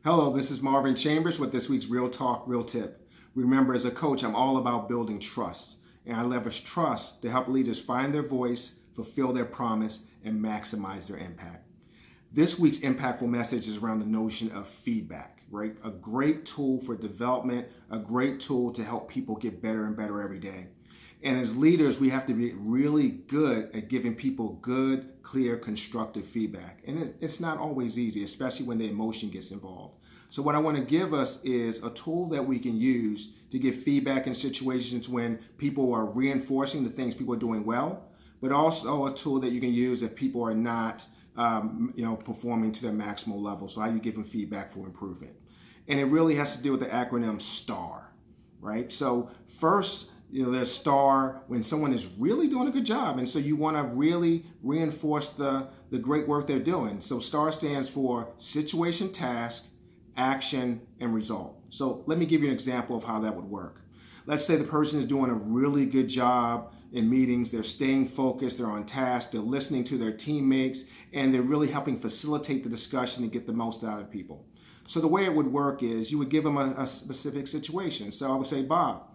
Hello, this is Marvin Chambers with this week's Real Talk, Real Tip. Remember, as a coach, I'm all about building trust, and I leverage trust to help leaders find their voice, fulfill their promise, and maximize their impact. This week's impactful message is around the notion of feedback, right? A great tool for development, a great tool to help people get better and better every day. And as leaders, we have to be really good at giving people good, clear, constructive feedback. And it's not always easy, especially when the emotion gets involved. So what I want to give us is a tool that we can use to give feedback in situations when people are reinforcing the things people are doing well, but also a tool that you can use if people are not performing to their maximal level. So how you give them feedback for improvement. And it really has to do with the acronym STAR, right? So first, there's STAR when someone is really doing a good job. And so you want to really reinforce the great work they're doing. So STAR stands for situation, task, action, and result. So let me give you an example of how that would work. Let's say the person is doing a really good job in meetings. They're staying focused, they're on task, they're listening to their teammates, and they're really helping facilitate the discussion and get the most out of people. So the way it would work is you would give them a specific situation. So I would say, Bob,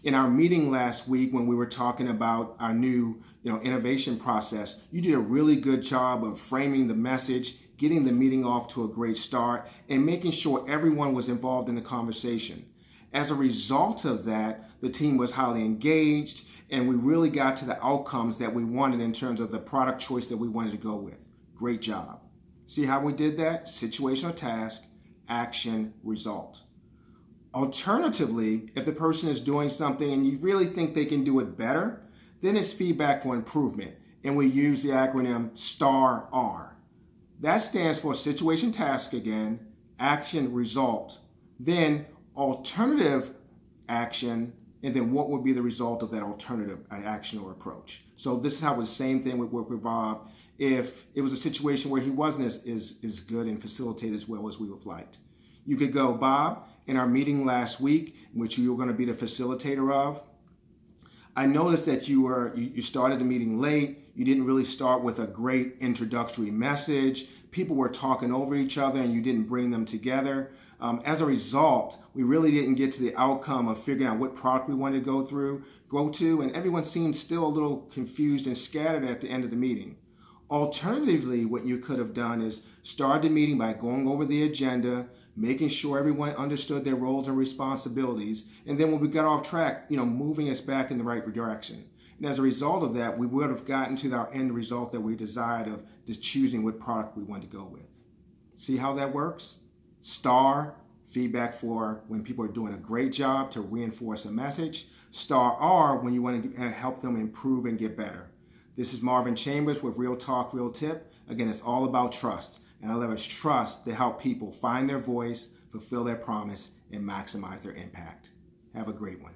in our meeting last week when we were talking about our new innovation process, you did a really good job of framing the message, getting the meeting off to a great start, and making sure everyone was involved in the conversation. As a result of that, the team was highly engaged, and we really got to the outcomes that we wanted in terms of the product choice that we wanted to go with. Great job. See how we did that? Situational task, action, result. Alternatively, if the person is doing something and you really think they can do it better, then it's feedback for improvement. And we use the acronym STAR-R. That stands for situation, task again, action, result. Then alternative action, and then what would be the result of that alternative action or approach. So this is how the same thing would work with Bob if it was a situation where he wasn't as good and facilitated as well as we would have liked. You could go, Bob, in our meeting last week, which you were going to be the facilitator of, I noticed that you started the meeting late. You didn't really start with a great introductory message. People were talking over each other and you didn't bring them together. As a result, we really didn't get to the outcome of figuring out what product we wanted to go to, and everyone seemed still a little confused and scattered at the end of the meeting. Alternatively, what you could have done is start the meeting by going over the agenda, making sure everyone understood their roles and responsibilities, and then when we got off track, moving us back in the right direction. And as a result of that, we would have gotten to our end result that we desired of just choosing what product we wanted to go with. See how that works? STAR, feedback for when people are doing a great job to reinforce a message. STAR-R, when you want to help them improve and get better. This is Marvin Chambers with Real Talk, Real Tip. Again, it's all about trust. And I leverage trust to help people find their voice, fulfill their promise, and maximize their impact. Have a great one.